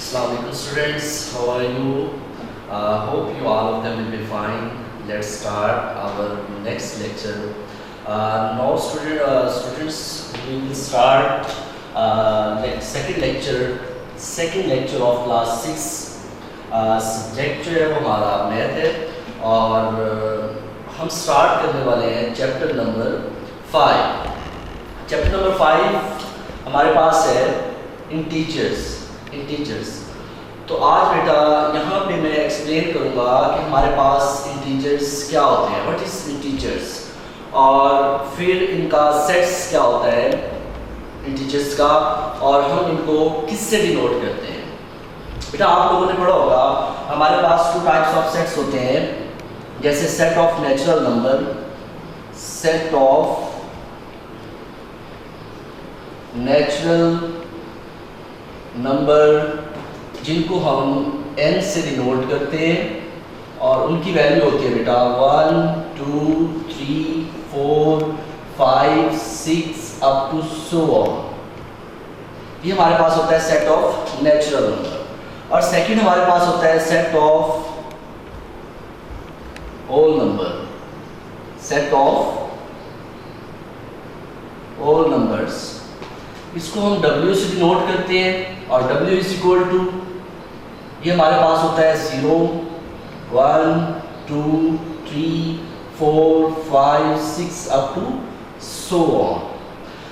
Assalamualaikum students, how are you? Hope you all of them will be fine. Let's start our next lecture. Now students, we will start second lecture of class 6. Subject जो है वो हमारा math है और हम start करने वाले हैं चैप्टर नंबर 5. चैप्टर नंबर 5 हमारे पास है इंटीजर्स. तो आज बेटा यहाँ पे मैं एक्सप्लेन करूँगा कि हमारे पास इंटीजर्स क्या होते हैं, व्हाट इज इंटीजर्स, और फिर इनका सेट्स क्या होता है इंटीजर्स का, और हम इनको किससे डिनोट करते हैं. बेटा आप लोगों ने पढ़ा होगा हमारे पास 2 टाइप्स ऑफ सेट्स होते हैं, जैसे set of natural number, set of natural number जिनको हम n से डिनोट करते हैं और उनकी वैल्यू होती है बेटा 1 2 3 4 5 6 अप टू सो ऑन. ये हमारे पास होता है सेट ऑफ नेचुरल नंबर. और सेकंड हमारे पास होता है set of whole number, set of whole numbers. इसको हम W से डिनोट करते हैं और W इज इक्वल टू, ये हमारे पास होता है 0 1 2 3 4 5 6 अप टू सो ऑन.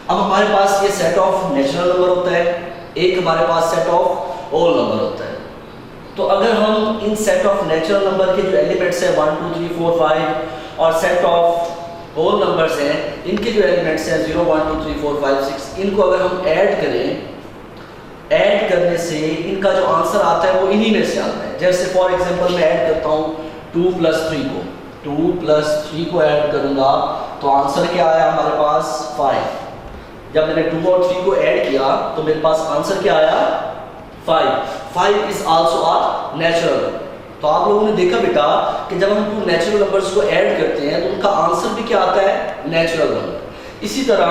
अब हमारे पास ये सेट ऑफ नेचुरल नंबर होता है, एक हमारे पास सेट ऑफ होल नंबर होता है. तो अगर हम इन सेट ऑफ नेचुरल नंबर के जो एलिमेंट्स हैं 1 2 3 4 5 और सेट ऑफ होल नंबर्स हैं इनके जो एलिमेंट्स हैं 0 1 2 3 4 5 6, इनको अगर हम ऐड करें, ऐड करने से इनका जो आंसर आता है वो इन्हीं में से आता है. जैसे फॉर एग्जांपल मैं ऐड करता हूँ 2 + 3 को ऐड करूँगा तो आंसर क्या आया हमारे पास 5. जब मैंने 2 और 3 को ऐड किया तो मेरे पास आंसर क्या आया 5. 5 इज आल्सो अ नेचुरल. तो आप लोगों ने देखा बेटा कि जब हम 2 नेचुरल नंबर्स को ऐड करते हैं तो उनका आंसर भी क्या आता है नेचुरल नंबर. इसी तरह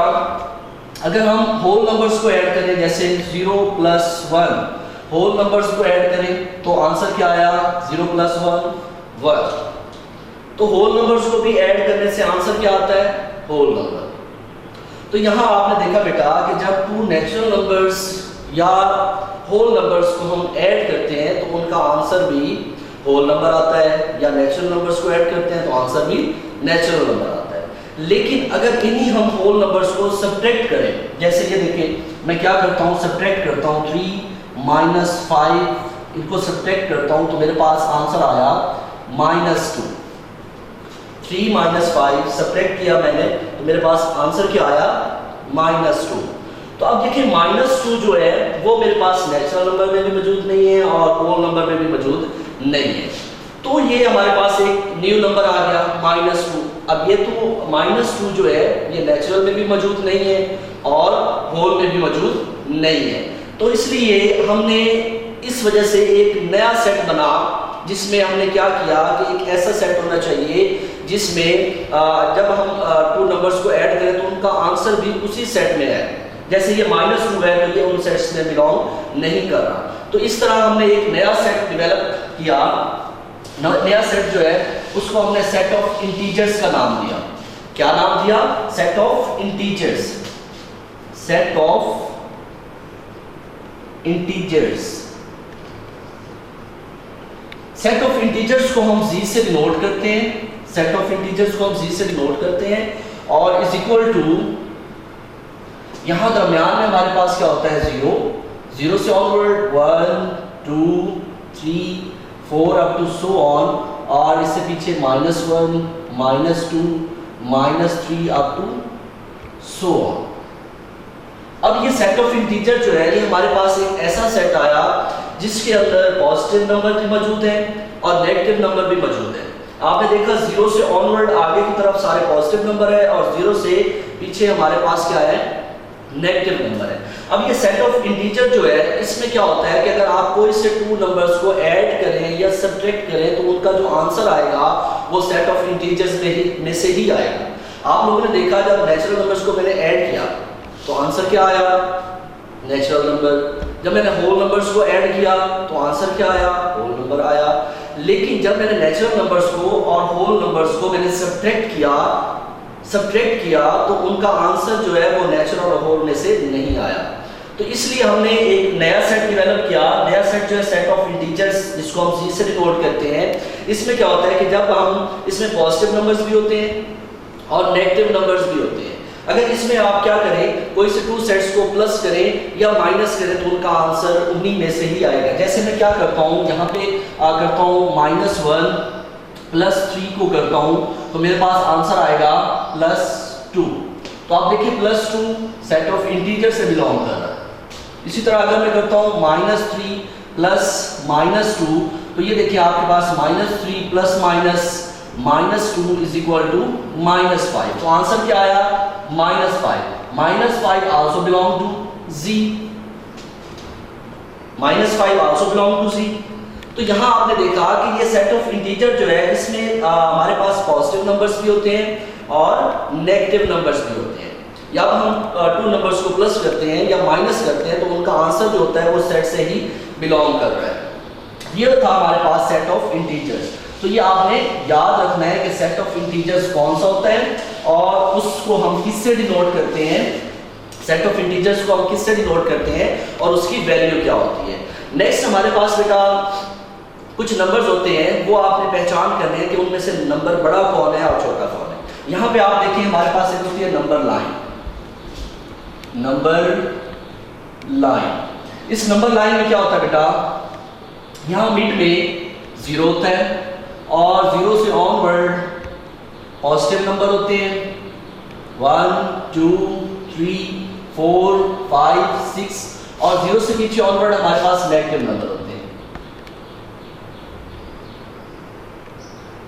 अगर हम होल नंबर्स को ऐड करें, जैसे 0 + 1 होल नंबर्स को ऐड करें तो आंसर क्या आया 0 + 1 1. तो होल नंबर्स को भी ऐड करने से आंसर क्या आता है होल नंबर. तो यहाँ आपने देखा बेटा कि जब 2 नेचुरल नंबर्स या होल नंबर्स को हम ऐड करते हैं तो उनका आंसर भी होल नंबर आता है, या नेचुरल नंबर्स को ऐड करते हैं तो आंसर भी नेचुरल नंबर आता है. लेकिन अगर इन्हीं हम होल नंबर्स को सब्ट्रैक्ट करें, जैसे ये देखिए मैं क्या करता हूँ सब्ट्रैक्ट करता हूँ 3 - 5, इनको सब्ट्रैक्ट करता हूँ तो मेरे पास आंसर आया -2. 3 - 5 सब्ट्रैक्ट किया मैंने तो मेरे पास आंसर क्या आया -2. तो अब देखिए -2 जो है वो मेरे पास नेचुरल नंबर में भी मौजूद नहीं है और होल नंबर में भी मौजूद नहीं है. तो ये हमारे पास एक न्यू नंबर आ गया -2. अब ये तो -2 जो है ये नेचुरल में भी मौजूद नहीं है और होल में भी मौजूद नहीं है. तो इसलिए हमने इस वजह से एक नया सेट बना जिसमें हमने क्या किया कि एक ऐसा सेट होना चाहिए जिसमें जब हम 2 नंबर्स को ऐड करें तो उनका आंसर भी उसी सेट में है. जैसे ये -2 है तो ये उन सेट्स में बिलोंग नहीं कर रहा. तो इस तरह हमने एक नया सेट डेवलप किया. नया सेट जो है उसको हमने सेट ऑफ इंटीजर्स का नाम दिया. क्या नाम दिया? Set of integers. Set of integers. Set of integers को हम जी से डिनोट करते हैं. सेट ऑफ इंटीजर्स को हम जी से डिनोट करते हैं और इज इक्वल टू, यहां दरमियान में हमारे पास क्या होता है 0 से onward 1 2 3 4 up to so on, और इससे पीछे -1 -2 -3 अप टू सो ऑन. अब ये सेट ऑफ इंटीजर जो है ये हमारे पास एक ऐसा सेट आया जिसके अंदर पॉजिटिव नंबर भी मौजूद है और नेगेटिव नंबर भी मौजूद है. आपने देखा 0 से ऑनवर्ड आगे की तरफ सारे पॉजिटिव नंबर है और 0 से पीछे हमारे पास क्या है नेगेटिव नंबर है. अब ये सेट ऑफ इंटीजर जो है इसमें क्या होता है कि अगर आप कोई से 2 नंबर्स को ऐड करें या सब्ट्रैक्ट करें तो उनका जो आंसर आएगा वो सेट ऑफ इंटीजर्स में से ही आएगा. आप लोगों ने देखा जब नेचुरल नंबर्स को मैंने ऐड किया तो आंसर क्या आया नेचुरल नंबर. जब मैंने होल नंबर्स को ऐड किया तो आंसर क्या आया, होल नंबर आया। लेकिन जब मैंने नेचुरल नंबर्स को और होल नंबर्स को मैंने सब्ट्रैक्ट किया तो उनका आंसर जो है वो नेचुरल और होल में से नहीं आया। तो इसलिए हमने एक नया सेट डेवलप किया। नया सेट जो है सेट ऑफ इंटीजर्स, जिसको हम जी से डिनोट करते हैं। इसमें क्या होता है कि जब हम इसमें पॉजिटिव नंबर्स भी होते हैं और नेगेटिव नंबर्स भी होते हैं। अगर इसमें आप क्या करें, कोई से टू सेट्स को प्लस करें या माइनस करें तो उनका आंसर उन्हीं में से ही आएगा। जैसे मैं क्या करता हूँ, यहाँ पे करता हूँ -1 +3 को करता हूँ तो मेरे पास आंसर आएगा +2। तो आप देखिए +2 सेट ऑफ इंटीजर से बिलोंग कर रहा है। इसी तरह अगर मैं करता हूँ -3 + -2 तो ये देखिए आपके पास -3 + -2 इज इक्वल टू -5। तो आंसर क्या आया, -5। -5 also belong to Z। -5 also belong to Z। तो यहाँ आपने देखा कि ये सेट ऑफ इंटीजर जो है इसमें हमारे पास पॉजिटिव नंबर्स भी होते हैं और नेगेटिव नंबर्स भी होते हैं। या हम टू नंबर्स को प्लस करते हैं या माइनस करते हैं तो उनका आंसर जो होता है वो सेट से ही बिलोंग कर रहा है। ये था हमारे पास सेट ऑफ इंटीजर्स। तो ये आपने याद रखना है कि सेट ऑफ इंटीजर्स कौन सा होता है और उसको हम किससे डिनोट करते हैं, सेट ऑफ इंटीजर्स को हम किससे डिनोट करते हैं और उसकी वैल्यू क्या होती है। नेक्स्ट हमारे पास बेटा कुछ नंबर्स होते हैं, वो आपने पहचान करने हैं कि उनमें से नंबर बड़ा कौन है और छोटा कौन है। यहाँ पे आप देखिए हमारे पास एक होती है नंबर लाइन। इस नंबर लाइन में क्या होता है बेटा, यहाँ मिड में 0 होता है और 0 से ऑनवर्ड पॉजिटिव नंबर होते हैं 1 2 3 4 5 6 और 0 से पीछे ऑनवर्ड हमारे पास नेगेटिव नंबर होते हैं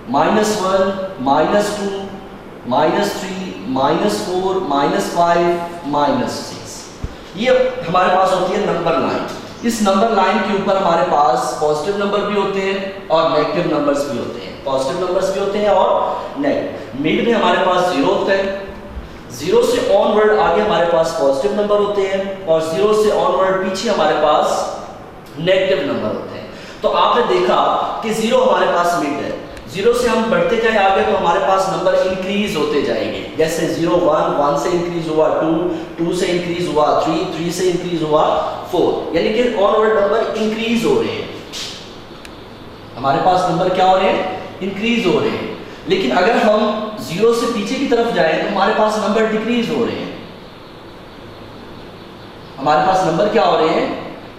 -1 -2 -3 -4 -5 -6। ये हमारे पास होती है नंबर लाइन। इस नंबर लाइन के ऊपर हमारे पास पॉजिटिव नंबर भी होते हैं और नेगेटिव नंबर्स भी होते हैं। पॉजिटिव नंबर्स भी होते हैं और नेगेटिव। मिड में हमारे पास 0 होता है। 0 से ऑनवर्ड आगे हमारे पास पॉजिटिव नंबर होते हैं और 0 से ऑनवर्ड पीछे हमारे पास नेगेटिव नंबर होते हैं। तो आपने देखा कि 0 हमारे पास मिड है। 0 से हम बढ़ते जाए आगे तो हमारे पास नंबर इंक्रीज होते जाएंगे। जैसे 0 1 1 से इंक्रीज हुआ 2 2 से इंक्रीज हुआ 3 3 से इंक्रीज हुआ 4, यानी कि ऑनवर्ड नंबर इंक्रीज हो रहे हैं। हमारे पास नंबर क्या हो रहे हैं, इंक्रीज हो रहे हैं। लेकिन अगर हम 0 से पीछे की तरफ जाएं तो हमारे पास नंबर डिक्रीज हो रहे हैं। हमारे पास नंबर क्या हो रहे हैं,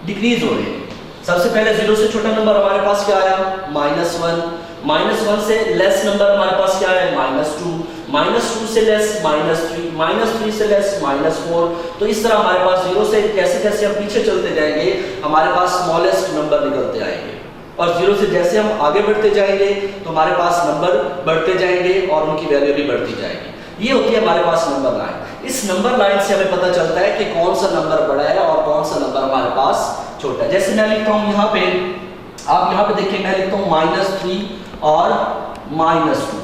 डिक्रीज हो रहे हैं। सबसे पहले 0 से छोटा नंबर हमारे पास क्या आया, -1। -1 से लेस नंबर हमारे पास क्या है, -2। -2 से लेस -3। -3 से लेस -4। तो इस तरह हमारे पास 0 से जैसे जैसे हम पीछे चलते जाएंगे हमारे पास स्मॉलेस्ट नंबर निकलते आएंगे और 0 से जैसे हम आगे बढ़ते जाएंगे तो हमारे पास नंबर बढ़ते जाएंगे और उनकी वैल्यू भी बढ़ती जाएगी। ये होती है हमारे पास नंबर लाइन। इस नंबर लाइन से हमें पता चलता है कि कौन सा नंबर बड़ा है और कौन सा नंबर हमारे पास छोटा है। जैसे मैं लिखता हूँ यहाँ पे, आप यहाँ पे देखिए मैं लिखता हूँ -3 और -2।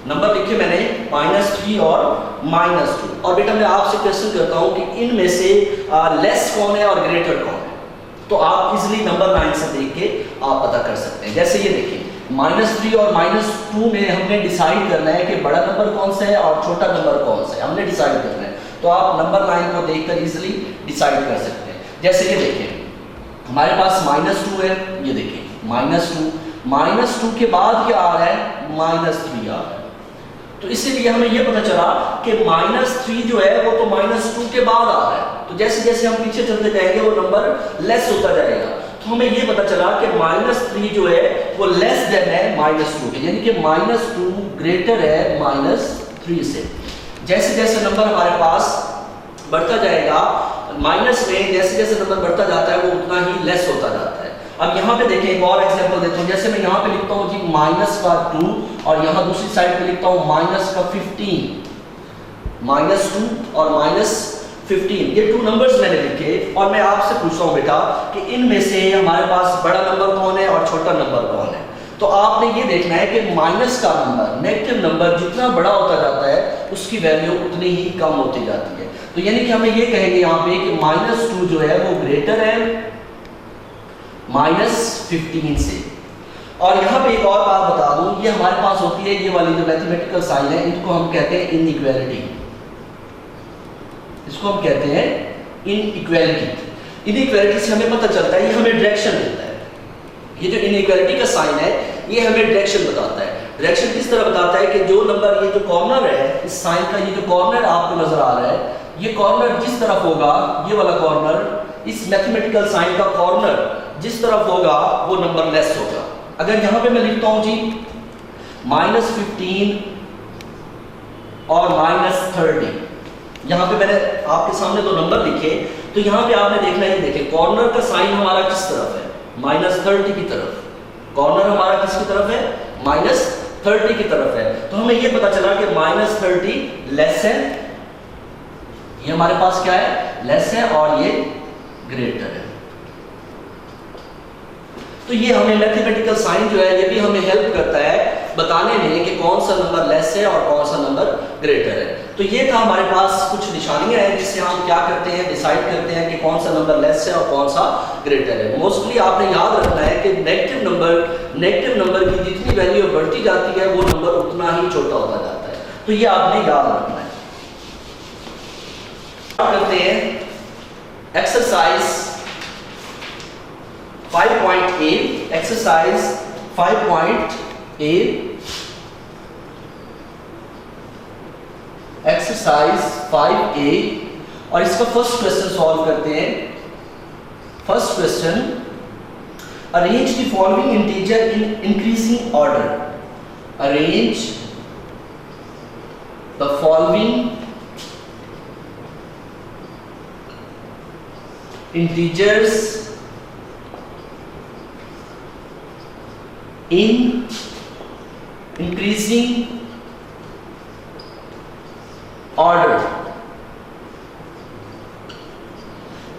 नंबर लिखे मैंने -3 और -2। और बेटा मैं आपसे क्वेश्चन करता हूँ कि इनमें से लेस कौन है और ग्रेटर कौन है। तो आप इजीली नंबर लाइन से देख के आप पता कर सकते हैं। जैसे ये देखिए -3 और -2 में हमने डिसाइड करना है कि बड़ा नंबर कौन सा है और छोटा नंबर कौन सा है, हमने डिसाइड करना है। तो आप नंबर लाइन को देखकर इजीली डिसाइड कर सकते हैं। जैसे ये देखिए हमारे पास -2 है, ये देखिए -2 के बाद क्या आ रहा है, -3 आ रहा है। तो इसीलिए हमें यह पता चला कि -3 जो है वो तो -2 के बाद आ रहा है। तो जैसे जैसे हम पीछे चलते जाएंगे वो नंबर लेस होता जाएगा। तो हमें यह पता चला कि -3 जो है वो लेस देन है -2 के, यानी कि -2 ग्रेटर है -3 से। जैसे जैसे नंबर हमारे पास बढ़ता जाएगा माइनस में, जैसे जैसे नंबर बढ़ता जाता है वो उतना ही लेस होता जाता है। अब यहाँ पे देखें एक और एग्जांपल देता हूँ। जैसे मैं यहाँ पे लिखता हूँ जी -2 और यहाँ दूसरी साइड पे लिखता हूँ -15, -2 और -15। ये 2 नंबर्स मैंने लिखे और मैं आपसे पूछता हूँ बेटा कि इनमें से हमारे पास बड़ा नंबर कौन है और छोटा नंबर कौन है। तो आपने ये देखना है कि माइनस का नंबर, नेगेटिव नंबर जितना बड़ा होता जाता है उसकी वैल्यू उतनी ही कम होती जाती है। तो तो यानी कि हमें ये कहेंगे यहाँ पे कि -2 जो है वो ग्रेटर है -15 से। और यहाँ पे एक और बात बता दूं, ये हमारे पास होती है ये वाली जो मैथमेटिकल साइन है, इनको हम कहते हैं इनइक्वालिटी। इसको हम कहते हैं इनइक्वालिटी। इनइक्वालिटी से हमें पता चलता है, ये हमें डायरेक्शन देता है। ये जो इनइक्वालिटी का साइन है ये हमें डायरेक्शन बताता है। डायरेक्शन किस तरह बताता है कि जो नंबर, ये जो कॉर्नर है इस साइन का, ये जो कॉर्नर आपको नजर आ रहा है, ये कॉर्नर जिस तरफ होगा, ये वाला कॉर्नर, इस मैथमेटिकल साइन का कॉर्नर जिस तरफ होगा वो नंबर लेस होगा। अगर यहां पे मैं लिखता हूं जी -15 और -30, यहां पे मैंने आपके सामने दो नंबर लिखे, तो यहां पे आपने देखना है, देखें कॉर्नर का साइन हमारा किस तरफ है, -30 की तरफ। कॉर्नर हमारा किसकी तरफ है, -30 की तरफ है। तो हमें ये पता चला कि -30 लेस है, ये हमारे पास क्या है, लेस है, और ये ग्रेटर है। तो ये हमें मैथमेटिकल साइन जो है ये भी हमें हेल्प करता है बताने में कि कौन सा नंबर लेस है और कौन सा नंबर ग्रेटर है। तो ये था हमारे पास कुछ निशानियां हैं जिससे हम क्या करते हैं, डिसाइड करते हैं कि कौन सा नंबर लेस है और कौन सा ग्रेटर है। मोस्टली आपने याद रखना है कि नेगेटिव नंबर की जितनी वैल्यू बढ़ती जाती है वो नंबर उतना ही छोटा होता जाता है। तो ये आपने याद रखना है। करते हैं exercise 5.a, exercise 5.a, exercise 5a, और इसका फर्स्ट क्वेश्चन सॉल्व करते हैं। First question, arrange the following integer in increasing order. Arrange the following integers in increasing order।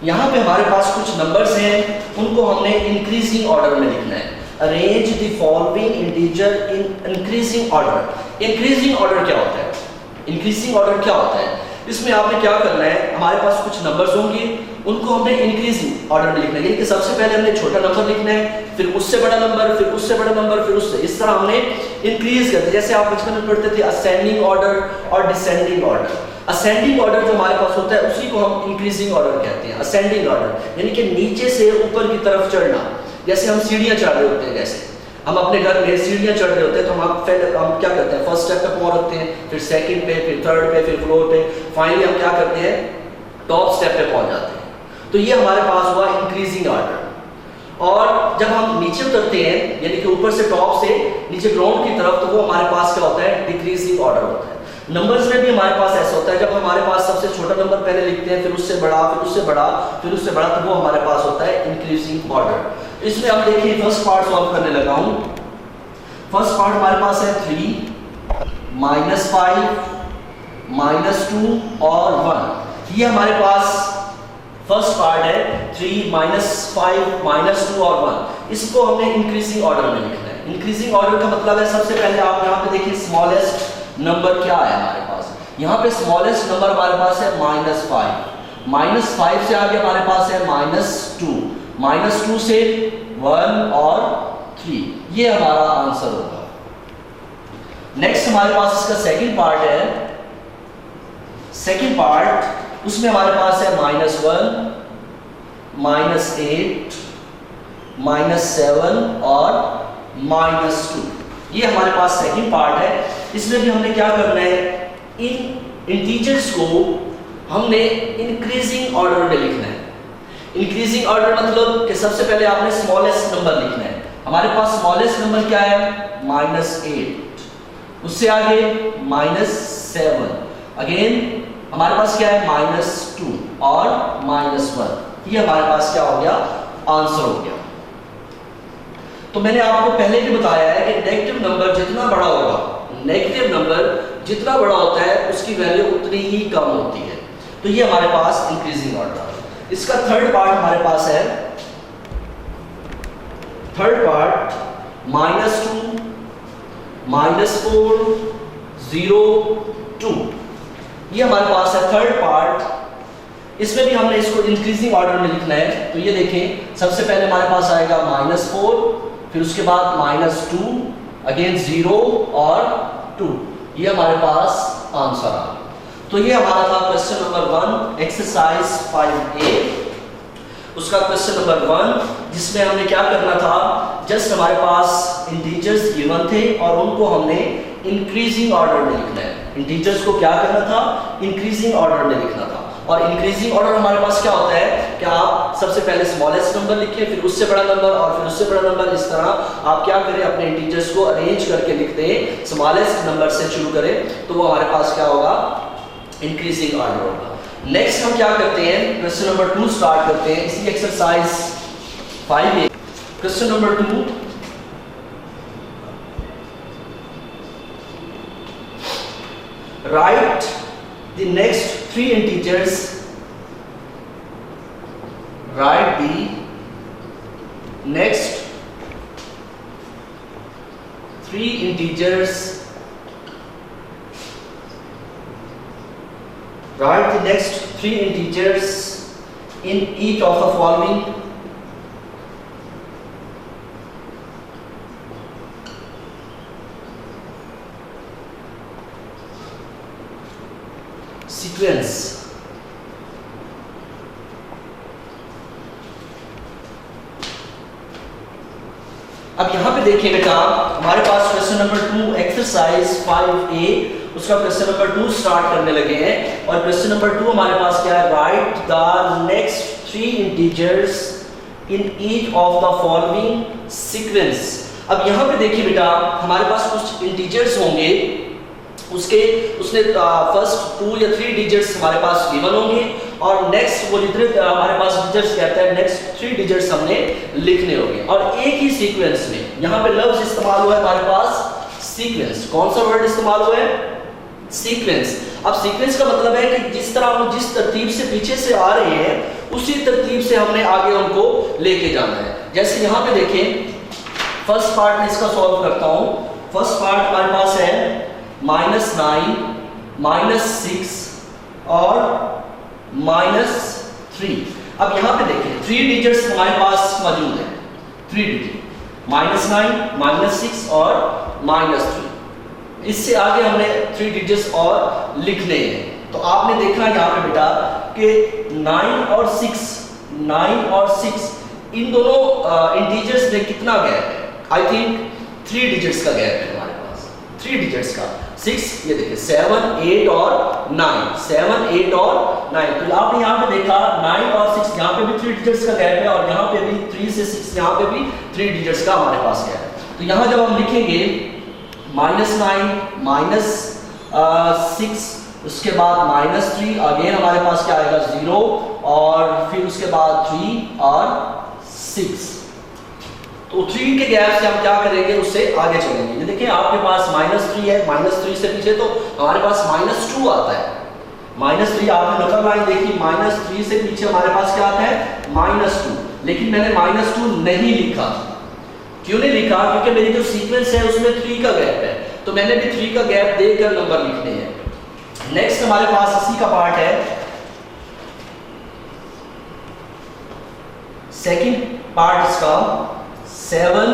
यहां पे हमारे पास कुछ नंबर्स हैं, उनको हमने इंक्रीजिंग ऑर्डर में लिखना है। Arrange the following integer in increasing order. Increasing order क्या होता है, इंक्रीजिंग ऑर्डर क्या होता है, इसमें आपने क्या करना है, हमारे पास कुछ नंबर्स होंगे, उनको हमने इंक्रीजिंग ऑर्डर में लिखना है। यानी कि सबसे पहले हमने छोटा नंबर लिखना है, फिर उससे बड़ा नंबर, फिर उससे बड़ा नंबर, फिर उससे, इस तरह हमने इंक्रीज करते हैं। जैसे आप बचपन में पढ़ते थे असेंडिंग ऑर्डर और डिसेंडिंग ऑर्डर। असेंडिंग ऑर्डर जो हमारे पास होता है उसी को हम इंक्रीजिंग ऑर्डर कहते हैं। असेंडिंग ऑर्डर यानी कि नीचे से ऊपर की तरफ चढ़ना। जैसे हम सीढ़ियां चढ़ रहे होते हैं, जैसे हम अपने घर में सीढ़ियां चढ़ रहे होते हैं, तो हम क्या करते हैं, फर्स्ट स्टेप पे पाँव रखते हैं, फिर सेकंड पे, फिर थर्ड पे, फिर फ्लोर पे, फाइनली हम क्या करते हैं, टॉप स्टेप पे पहुंच जाते हैं। तो ये हमारे पास हुआ इंक्रीजिंग ऑर्डर। और जब हम नीचे उतरते हैं, यानी कि ऊपर से टॉप से नीचे ग्राउंड की तरफ, तो वो हमारे पास क्या होता है, डिक्रीजिंग ऑर्डर होता है। नंबर्स में भी हमारे पास ऐसा होता है, जब हमारे पास सबसे छोटा नंबर पहले लिखते हैं, फिर उससे बड़ा, फिर उससे बड़ा, फिर उससे बड़ा, तो वो हमारे पास होता है इंक्रीजिंग ऑर्डर। इसमें आप देखिए फर्स्ट पार्ट सॉल्व करने लगा हूं। फर्स्ट पार्ट हमारे पास है 3, -5, -2 और 1। ये हमारे पास फर्स्ट पार्ट है 3, -5, -2 और 1। इसको हमने इंक्रीजिंग ऑर्डर में लिखना है। इंक्रीजिंग ऑर्डर का मतलब है, सबसे पहले आप यहाँ पे देखिए स्मॉलेस्ट नंबर क्या है हमारे पास। यहाँ पे स्मॉलेस्ट नंबर हमारे पास है -5, -5 से आगे हमारे पास है -2, -2 से 1 और 3। ये हमारा आंसर होगा। नेक्स्ट हमारे पास इसका सेकंड पार्ट है। सेकंड पार्ट, उसमें हमारे पास है -1, -8, -7 और -2। ये हमारे पास सेकंड पार्ट है। इसमें भी हमने क्या करना है, इन इंटीजर्स को हमने इंक्रीजिंग ऑर्डर में लिखना है। इंक्रीजिंग ऑर्डर मतलब कि सबसे पहले आपने स्मॉलेस्ट नंबर लिखना है। हमारे पास स्मॉलेस्ट नंबर क्या है, -8, उससे आगे -7, अगेन हमारे पास क्या है, -2 और -1। ये हमारे पास क्या हो गया, आंसर हो गया। तो मैंने आपको पहले भी बताया है कि नेगेटिव नंबर जितना बड़ा होगा, नेगेटिव नंबर जितना बड़ा होता है उसकी वैल्यू उतनी ही कम होती है। तो ये हमारे पास इंक्रीजिंग ऑर्डर। इसका थर्ड पार्ट हमारे पास है, थर्ड पार्ट -2, -4, 0, 2। ये हमारे पास है थर्ड पार्ट इसमें भी हमने इसको इंक्रीजिंग ऑर्डर में लिखना है। तो ये देखें, सबसे पहले हमारे पास आएगा -4, फिर उसके बाद -2, अगेन 0 और 2। ये हमारे पास आंसर आ। तो ये हमारा था क्वेश्चन नंबर 1 एक्सरसाइज 5A, उसका क्वेश्चन नंबर 1, जिसमें हमने क्या करना था, जस्ट हमारे पास इंटीजर्स गिवन थे और उनको हमने इंक्रीजिंग ऑर्डर में लिखना है। इंटीजर्स को क्या करना था, इंक्रीजिंग ऑर्डर में लिखना था। और इंक्रीजिंग ऑर्डर हमारे पास क्या होता है कि आप सबसे पहले स्मॉलेस्ट नंबर लिखिए, फिर उससे बड़ा नंबर और फिर उससे बड़ा नंबर। इस तरह आप क्या करें, अपने इंटीजर्स को अरेंज करके लिख दें, स्मॉलेस्ट नंबर से शुरू करें, तो वो हमारे पास क्या होगा, इंक्रीजिंग ऑर्डर होगा। नेक्स्ट हम क्या करते हैं, क्वेश्चन नंबर 2 स्टार्ट करते हैं इसी exercise 5A। Question number 2, write the next 3 integers, write the next 3 integers, write the next 3 integers in each of the following sequence। अब यहां पे देखिए बेटा, हमारे पास क्वेश्चन नंबर 2 एक्सरसाइज 5A, उसका क्वेश्चन नंबर 2 स्टार्ट करने लगे हैं। और क्वेश्चन नंबर 2 हमारे पास क्या है, right the next 3 integers in each of the following sequence. अब यहां पे देखिए बेटा, हमारे पास कुछ इंटीजर्स होंगे, उसने फर्स्ट 2 या 3 डिजिट्स हमारे पास गिवन होंगे और नेक्स्ट वो जितने हमारे पास डिजिट्स कहता है, नेक्स्ट 3 डिजिट्स हमने लिखने होंगे और एक ही सीक्वेंस में। यहाँ पे लफ्ज इस्तेमाल हुआ है हमारे पास सीक्वेंस। कौन सा वर्ड इस्तेमाल हुआ है, सीक्वेंस। अब सीक्वेंस का मतलब है कि जिस तरह हम जिस तरतीब से पीछे से आ रहे हैं, उसी तरतीब से हमने आगे उनको लेके जाना है। जैसे यहाँ पे देखें, फर्स्ट पार्ट में इसका सॉल्व करता हूँ। फर्स्ट पार्ट हमारे पास है -9, -6 और -3। अब यहाँ पे देखें, 3 डिजिट्स हमारे पास मौजूद है, 3 डिजिट, -9, -6 और -3। इससे आगे हमने 3 डिजिट्स और लिखने हैं। तो आपने देखना यहाँ पे बेटा कि 9 और 6 इन दोनों इंटीजर्स में कितना गैप है, आई थिंक 3 डिजिट्स का गैप है हमारे पास, 3 डिजिट्स का। 6, ये देखिए 7, 8 और 9, 7, 8 और 9। तो आपने यहाँ पे देखा 9 और 6, यहाँ पे भी 3 डिजिट्स का गैप है और यहाँ पे भी 3 से 6, यहाँ पे भी 3 डिजिट्स का हमारे पास गैप है। तो यहाँ जब हम लिखेंगे -9, -6, उसके बाद -3, अगेन हमारे पास क्या आएगा 0 और फिर उसके बाद 3 और 6। तो 3 के गैप से हम क्या करेंगे, उससे आगे चलेंगे। ये देखिए आपके पास -3 है, -3 से पीछे तो हमारे पास -2 आता है। -3 आपने नंबर लाइन देखी, -3 से पीछे हमारे पास क्या आता है, -2। लेकिन मैंने -2 नहीं लिखा। क्यों नहीं लिखा, क्योंकि मेरी जो सीक्वेंस है उसमें 3 का गैप है, तो मैंने भी 3 का गैप देकर नंबर लिखने हैं। नेक्स्ट हमारे पास इसी का पार्ट है, सेकंड पार्ट इसका 7,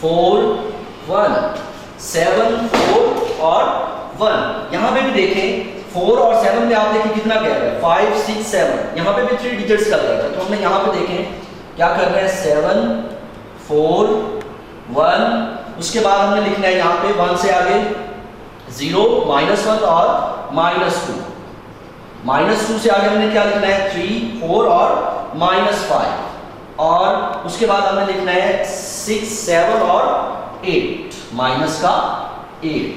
4, 1, 7, 4 और 1। यहां पे भी देखें 4 और 7 में आप देखें कितना गैप है, 5, 6, 7। यहां पे भी 3 डिजिट्स का गैप है। तो हमने यहां पे देखें क्या कर रहे हैं, 7, 4, 1। उसके बाद हमने लिखना है यहाँ पे 1 से आगे 0, -1 और -2। -2 से आगे हमने क्या लिखना है, 3, 4 और -5। और उसके बाद हमने लिखना है 6, 7 और 8, -8।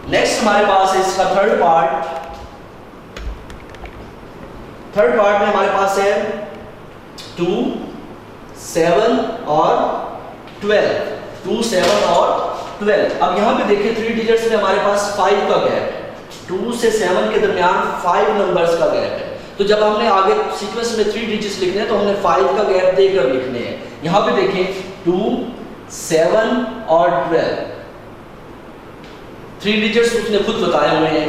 नेक्स्ट हमारे पास है इसका थर्ड पार्ट। थर्ड पार्ट में हमारे पास है 2, 7 और 12, 2, 7 और 12। अब यहाँ पे देखिए 3 डिजिट्स में हमारे पास 5 का गैप है, 2 से 7 के दरमियान 5 नंबर्स का गैप है। तो जब हमने आगे सीक्वेंस में 3 डिजिट्स लिखने हैं तो हमने 5 का गैप देकर लिखने हैं। यहाँ पे देखें 2, 7 और 12, 3 डिजिट्स उसने खुद बताए हुए हैं।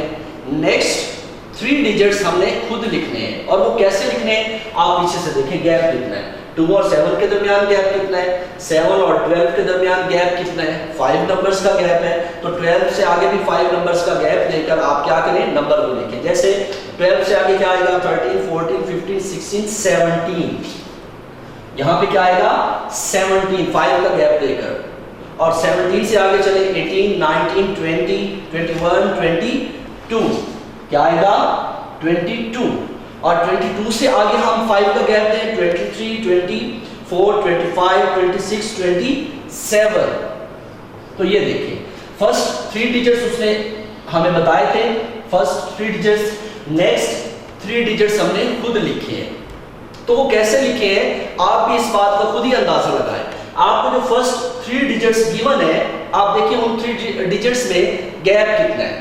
नेक्स्ट 3 डिजिट्स हमने खुद लिखने हैं। और वो कैसे लिखने हैं, आप पीछे से देखें, गैप लिखना है। 2 और 7 के दरमियान गैप कितना है, 7 और 12 के दरमियान गैप कितना है, 5 नंबर्स का गैप है। तो 12 से आगे भी 5 नंबर्स का गैप देकर आप क्या करें, नंबर को लिखें। जैसे 12 से आगे क्या आएगा, 13, 14, 15, 16, 17। यहाँ पे क्या आएगा, 17, 5 का गैप देकर। और 17 से आगे चले 18, 19, 20, 21, 22, क्या आएगा 22। और 22 से आगे हम 5 का गैप दें, 23, 24, 25, 26, 27। तो ये देखिए फर्स्ट 3 डिजिट्स उसने हमें बताए थे, फर्स्ट 3 डिजिट्स, नेक्स्ट 3 डिजिट्स हमने खुद लिखे हैं। तो वो कैसे लिखे हैं, आप भी इस बात का खुद ही अंदाजा लगाएं। आपको जो फर्स्ट 3 डिजिट्स गिवन है, आप देखिए उन 3 डिजिट्स में गैप कितना है,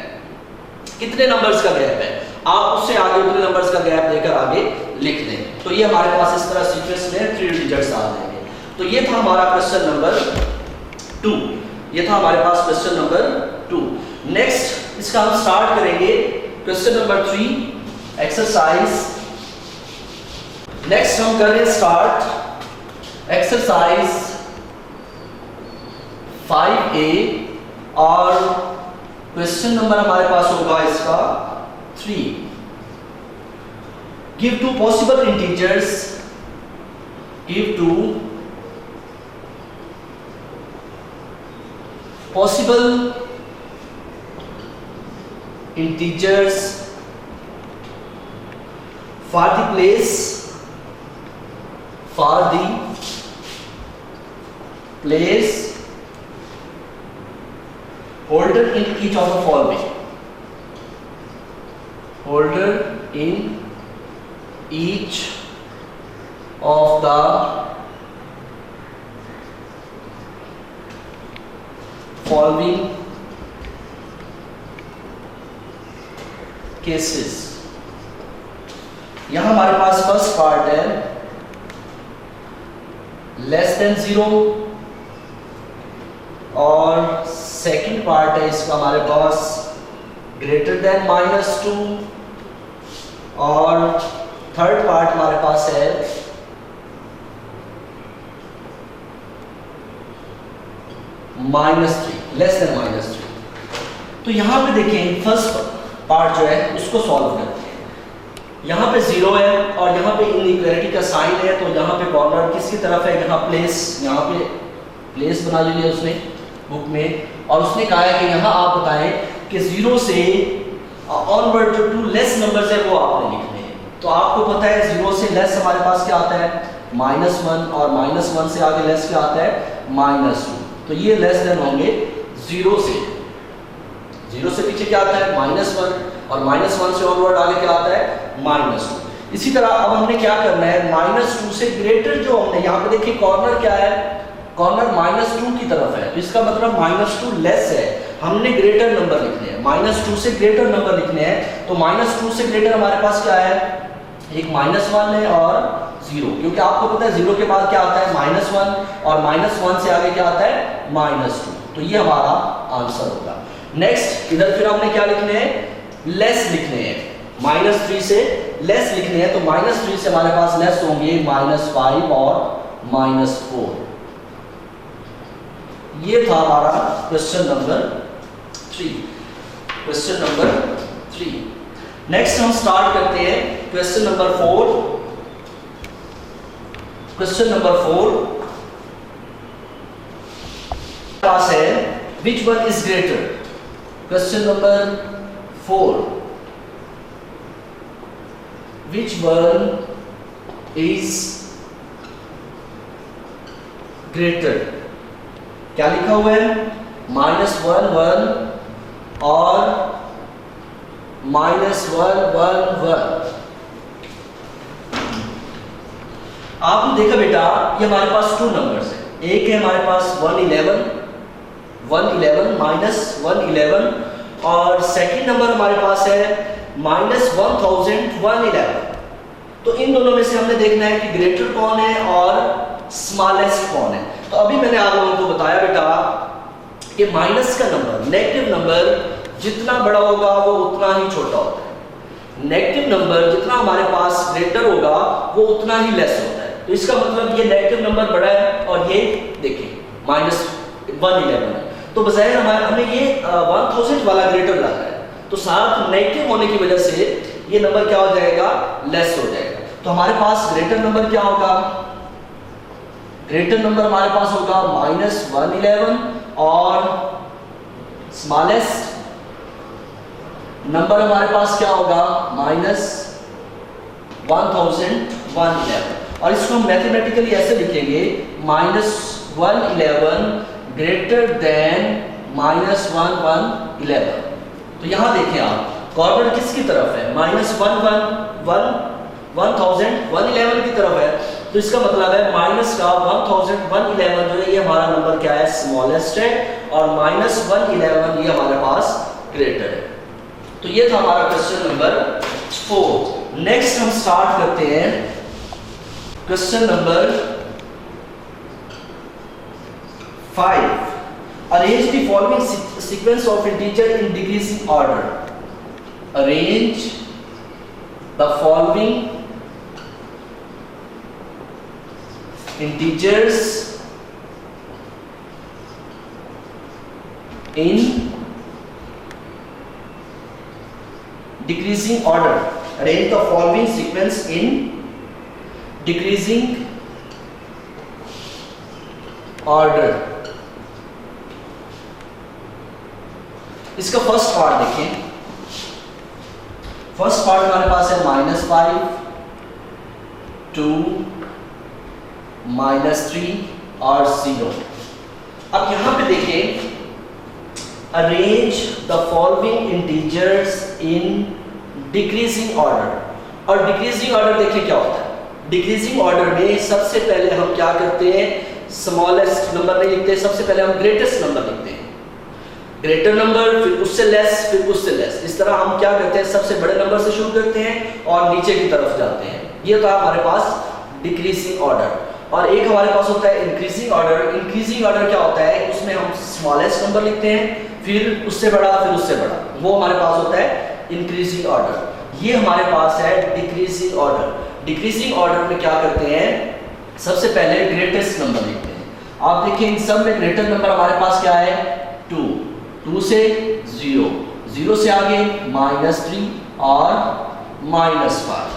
कितने नंबर्स का गैप है, आप उससे आगे उतने नंबर्स का गैप देकर आगे लिख दें। तो ये हमारे पास इस तरह सीक्वेंस में 3 डिजिट्स आ जाएंगे। तो ये था हमारा क्वेश्चन नंबर 2, ये था हमारे पास क्वेश्चन नंबर 2। नेक्स्ट इसका हम स्टार्ट करेंगे क्वेश्चन नंबर 3 एक्सरसाइज। नेक्स्ट हम कर रहे हैं स्टार्ट एक्सरसाइज 5A और क्वेश्चन नंबर हमारे पास होगा इसका 3। Give 2 possible integers, give 2 possible integers for the place holder in each of the following, holder in each of the following cases। यहां हमारे पास फर्स्ट पार्ट है लेस देन 0 और second part है इसका हमारे पास ग्रेटर देन -2 और थर्ड पार्ट हमारे पास है -3, लेस देन -3। तो यहां पे देखें फर्स्ट पार्ट जो है उसको सॉल्व करते हैं। यहाँ पे 0 है और यहाँ पे इनइक्वालिटी का साइन है, तो यहाँ पे कॉर्नर किसकी तरफ है, यहाँ प्लेस, यहाँ पे प्लेस बना लिया उसने बुक में। और उसने कहा है कि यहाँ आप बताएं कि 0 से ऑनवर्ड जो 2 लेस नंबर्स है वो आपने लिखने हैं। तो आपको पता है 0 से लेस हमारे पास क्या आता है -1 और -1 से आगे लेस क्या आता है -2। तो ये लेस देन होंगे 0 से, 0 से पीछे क्या आता है -1 और -1 से ऑनवर्ड आगे क्या आता है -2। इसी तरह अब हमने क्या करना है, -2 से ग्रेटर जो हमने यहाँ पे देखिए कॉर्नर क्या है, कॉर्नर -2 की तरफ है, तो इसका मतलब -2 लेस है, हमने ग्रेटर नंबर लिखने हैं, -2 से ग्रेटर नंबर लिखने हैं। तो -2 से ग्रेटर हमारे पास क्या है, एक -1 है और 0, क्योंकि आपको पता है 0 के बाद क्या आता है -1 और -1 से आगे क्या आता है -2। तो ये हमारा आंसर होगा। नेक्स्ट इधर फिर हमने क्या लिखने हैं, लेस लिखने हैं, -3 से लेस लिखने हैं। तो -3 से हमारे पास लेस होंगे -5 और -4। ये था हमारा question number 3, question number 3। Next हम स्टार्ट करते हैं क्वेश्चन नंबर 4। क्वेश्चन नंबर 4 पास है which one is greater। Question number 4, which one is greater। क्या लिखा हुआ है, -1 1 और -1 1 1। आपने देखा बेटा ये हमारे पास 2 नंबर्स है, एक है हमारे पास 111 -111 और सेकंड नंबर हमारे पास है -1111। तो इन दोनों में से हमने देखना है कि ग्रेटर कौन है और स्मॉलेस्ट कौन है। तो अभी मैंने आप लोगों को बताया बेटा कि माइनस का नंबर, नेगेटिव नंबर जितना बड़ा होगा वो उतना ही छोटा होता है। नेगेटिव नंबर जितना हमारे पास ग्रेटर होगा वो उतना ही लेस होता है। तो इसका मतलब ये नेगेटिव नंबर बड़ा है और ये देखिए -111 है। तो बजाय हमें ये 1000 वाला ग्रेटर लाना है, तो साथ नेगेटिव होने की वजह से ये नंबर क्या हो जाएगा, लेस हो जाएगा। तो हमारे पास ग्रेटर नंबर क्या होगा, ग्रेटर नंबर हमारे पास होगा -111 और स्मॉलेस्ट नंबर हमारे पास क्या होगा -1111। और इसको हम मैथमेटिकली ऐसे लिखेंगे -111 ग्रेटर देन -1111। तो यहां देखें आप कॉर्नर किसकी तरफ है, -1111 की तरफ है। तो इसका मतलब है माइनस का 1111 जो है ये हमारा नंबर क्या है, स्मॉलेस्ट है, और -111 ये हमारे पास ग्रेटर है। तो ये था हमारा क्वेश्चन नंबर 4। नेक्स्ट हम स्टार्ट करते हैं question number 5। Arrange the following sequence of integer in decreasing order. Arrange the following integers in decreasing order. Arrange the following sequence in decreasing order. इसका फर्स्ट पार्ट देखें। First part हमारे पास है -5 2 -3 और 0। अब यहां पे देखें, arrange the following integers in decreasing order. और डिक्रीजिंग ऑर्डर देखिए क्या होता है। डिक्रीजिंग ऑर्डर में सबसे पहले हम क्या करते हैं, स्मॉलेस्ट नंबर नहीं लिखते, सबसे पहले हम ग्रेटेस्ट नंबर लिखते हैं। ग्रेटर नंबर, फिर उससे लेस, फिर उससे लेस। इस तरह हम क्या करते हैं, सबसे बड़े नंबर से शुरू करते हैं और नीचे की तरफ जाते हैं। ये था हमारे पास डिक्रीजिंग ऑर्डर। और एक हमारे पास होता है इंक्रीजिंग ऑर्डर। इंक्रीजिंग ऑर्डर क्या होता है, उसमें हम स्मॉलेस्ट नंबर लिखते हैं, फिर उससे बड़ा, फिर उससे बड़ा, वो हमारे पास होता है इंक्रीजिंग ऑर्डर। ये हमारे पास है डिक्रीजिंग ऑर्डर। डिक्रीजिंग ऑर्डर में क्या करते हैं, सबसे पहले ग्रेटेस्ट नंबर लिखते हैं। आप देखिए इन सब में ग्रेटर नंबर हमारे पास क्या है, 2, 2 से 0, 0 से आगे -3 और -5।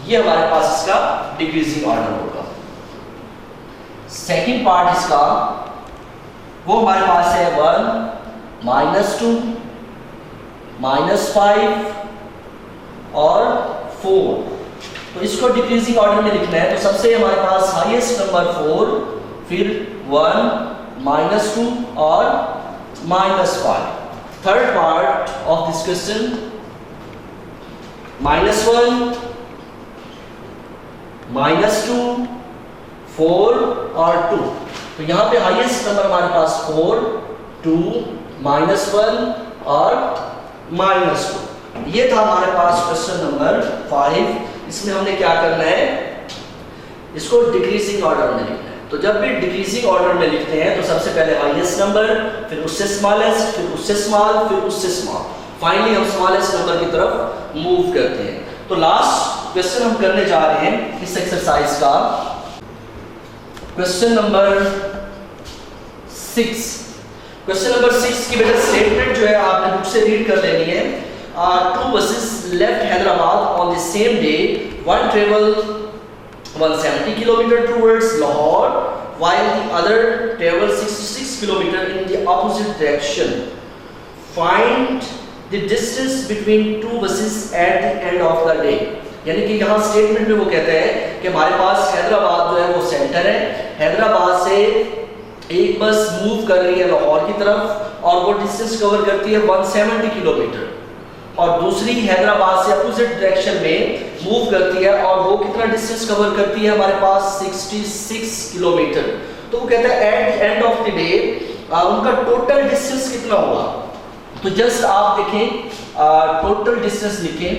ये हमारे पास इसका डिक्रीजिंग ऑर्डर होगा। सेकंड पार्ट इसका वो हमारे पास है 1 -2 -5 और 4। तो इसको डिक्रीजिंग ऑर्डर में लिखना है। तो सबसे हमारे पास हाईएस्ट नंबर 4, फिर 1 -2 और -5। Third part of this question -1 -2 4 और 2। तो यहाँ पे हाईएस्ट नंबर हमारे पास 4 2 -1 और -2। ये था हमारे पास क्वेश्चन नंबर 5। इसमें हमने क्या करना है, इसको डिक्रीजिंग ऑर्डर में लिखना है। तो जब भी डिक्रीजिंग ऑर्डर में लिखते हैं तो सबसे पहले हाईएस्ट नंबर, फिर उससे स्मॉलेस्ट, फिर उससे स्मॉल, फिर उससे स्मॉल, फाइनली हम स्मॉलेस्ट नंबर की तरफ मूव करते हैं। तो लास्ट क्वेश्चन हम करने जा रहे हैं इस एक्सरसाइज का, क्वेश्चन नंबर 6। क्वेश्चन नंबर 6 की बेटा स्टेटमेंट जो है आपने बुक से रीड कर लेनी है। 2 buses left Hyderabad on the same day. One traveled 170 km towards Lahore, while the other traveled 66 km in the opposite direction. Find the distance between 2 buses at the end of the day. यानी कि यहाँ statement में वो कहते हैं कि हमारे पास हैदराबाद जो है वो सेंटर है। हैदराबाद से एक बस मूव कर रही है लाहौर की तरफ और वो डिस्टेंस कवर करती है 170 किलोमीटर, और दूसरी हैदराबाद से अपोजिट डायरेक्शन में मूव करती है और वो कितना डिस्टेंस कवर करती है हमारे पास 66 किलोमीटर। तो वो कहता है at the end of the day उनका टोटल डिस्टेंस कितना होगा। तो जस्ट आप देखें, टोटल डिस्टेंस लिखें,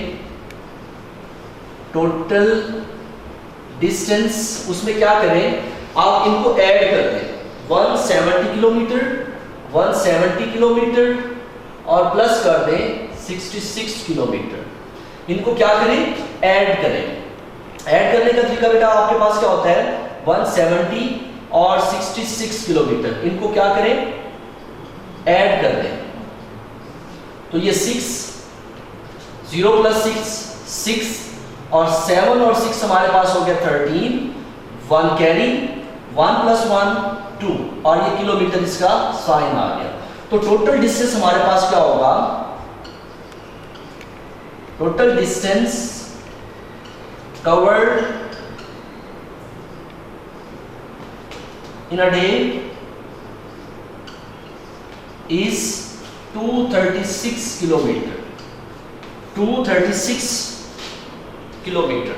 टोटल डिस्टेंस, उसमें क्या करें आप इनको ऐड कर दें, 170 किलोमीटर 170 किलोमीटर और प्लस कर दें 66 किलोमीटर। इनको क्या करें, ऐड करें। ऐड करने का तरीका बेटा आपके पास क्या होता है, 170 और 66 किलोमीटर, इनको क्या करें, ऐड कर दें। तो ये 6, 0 + 6 6 और 7 और 6 हमारे पास हो गया 13, 1 कैरी, 1 + 1 2 और ये किलोमीटर इसका साइन आ गया। तो टोटल डिस्टेंस हमारे पास क्या होगा, total distance covered in a day is 236 kilometre, 236 kilometre.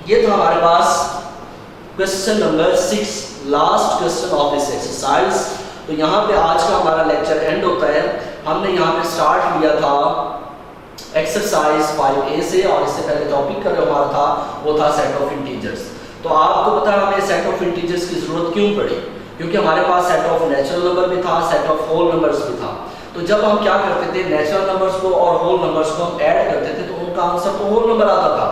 ये तो हमारे पास question number 6, last question of this exercise. तो यहाँ पे आज का हमारा लेक्चर एंड होता है। हमने यहाँ पे स्टार्ट लिया था एक्सरसाइज 5A से, और इससे पहले टॉपिक का जो हमारा था वो था सेट ऑफ इंटीजर्स। तो आपको पता है हमें सेट ऑफ इंटीजर्स की जरूरत क्यों पड़ी, क्योंकि हमारे पास सेट ऑफ नेचुरल नंबर भी था, सेट ऑफ होल नंबर्स भी था। तो जब हम क्या करते थे, नेचुरल नंबर्स को और होल नंबर्स को हम ऐड करते थे तो उनका आंसर तो होल नंबर आता था।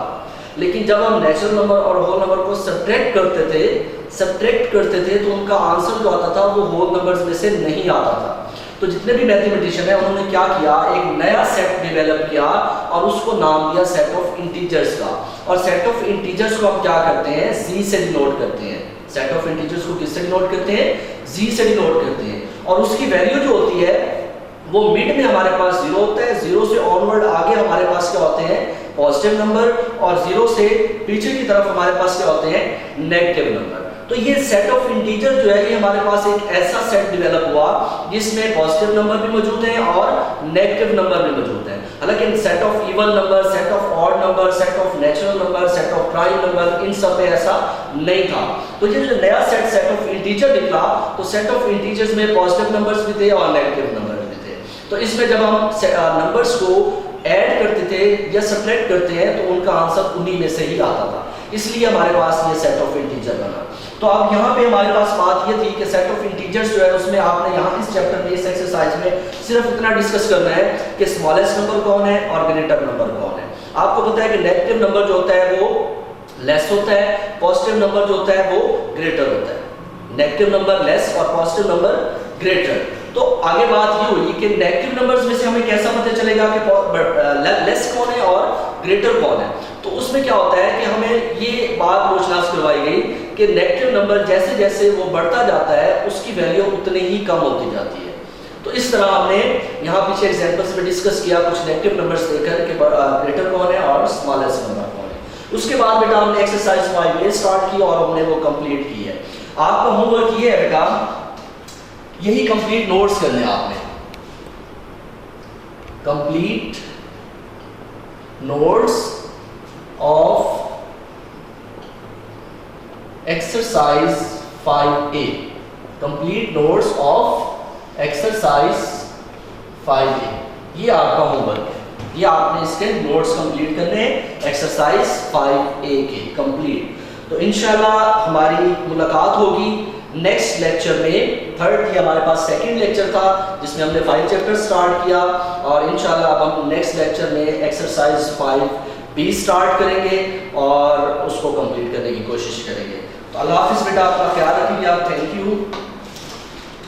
लेकिन जब हम नेचुरल नंबर और होल नंबर को सब्ट्रैक्ट करते थे तो उनका आंसर जो आता था वो होल नंबर्स में से नहीं आता था। तो जितने भी मैथमेटिशियन है उन्होंने क्या किया, एक नया सेट डेवलप किया और उसको नाम दिया सेट ऑफ इंटीजर्स का। और सेट ऑफ इंटीजर्स को हम क्या करते हैं, जी से डिनोट करते हैं। सेट ऑफ इंटीजर्स को किससे डिनोट करते हैं, जी से डिनोट करते हैं। और उसकी वैल्यू जो होती है वो मिड में हमारे पास 0 होता है, 0 से ऑनवर्ड आगे हमारे पास क्या होते हैं, पॉजिटिव नंबर, और 0 से पीछे की तरफ हमारे पास क्या होते हैं, नेगेटिव नंबर। तो ये सेट ऑफ इंटीजर जो है ये हमारे पास एक ऐसा सेट डेवलप हुआ जिसमें पॉजिटिव नंबर भी मौजूद हैं और नेगेटिव नंबर भी मौजूद हैं। हालांकि set of even number, set of odd number, set of natural number, set of prime number, इन सब में ऐसा नहीं था। तो ये जो नया सेट ऑफ इंटीजर निकला, तो सेट ऑफ इंटीजर्स में पॉजिटिव नंबर्स भी थे और नेगेटिव नंबर भी थे। तो इसमें जब हम नंबर्स को ऐड करते थे या सब्ट्रैक्ट करते हैं तो उनका आंसर उन्हीं में से ही आता था, इसलिए हमारे पास ये सेट ऑफ इंटीजर बना। तो अब यहाँ पे हमारे पास बात ये थी कि सेट ऑफ इंटीजर्स जो है उसमें आपने यहाँ इस चैप्टर में, इस एक्सरसाइज में सिर्फ इतना डिस्कस करना है कि स्मॉलेस्ट नंबर कौन है और ग्रेटर नंबर कौन है। आपको पता है कि नेगेटिव नंबर जो होता है वो लेस होता है, पॉजिटिव नंबर जो होता है वो ग्रेटर होता है। नेगेटिव नंबर लेस और पॉजिटिव नंबर ग्रेटर। तो आगे बात ये हुई कि नेगेटिव नंबर्स में से हमें कैसा पता चलेगा कि लेस कौन है और ग्रेटर कौन है। तो उसमें क्या होता है कि हमें ये बात रोशनास करवाई गई कि नेगेटिव नंबर जैसे जैसे वो बढ़ता जाता है उसकी वैल्यू उतनी ही कम होती जाती है। तो इस तरह हमने यहाँ पीछे एग्जांपल्स में डिस्कस किया कुछ नेगेटिव नंबर्स देकर कि ग्रेटर कौन है और स्मॉलेस्ट नंबर कौन है। उसके बाद बेटा हमने एक्सरसाइज 5A स्टार्ट की और हमने वो कंप्लीट की है। आपका होमवर्क ये है बेटा, यही कंप्लीट नोट्स करने आपने, complete notes of exercise 5A, complete notes of exercise 5A। ये आपका होमवर्क है, ये आपने इसके नोट्स कंप्लीट करने हैं एक्सरसाइज 5A के कंप्लीट। तो इंशाल्लाह हमारी मुलाकात होगी नेक्स्ट लेक्चर में। थर्ड थी हमारे पास सेकंड लेक्चर था जिसमें हमने 5 चैप्टर स्टार्ट किया, और इंशाल्लाह अब हम नेक्स्ट लेक्चर में एक्सरसाइज 5B स्टार्ट करेंगे और उसको कंप्लीट करने की कोशिश करेंगे। तो अल्लाह हाफिज़ बेटा, आपका ख्याल रखिएगा। Thank you.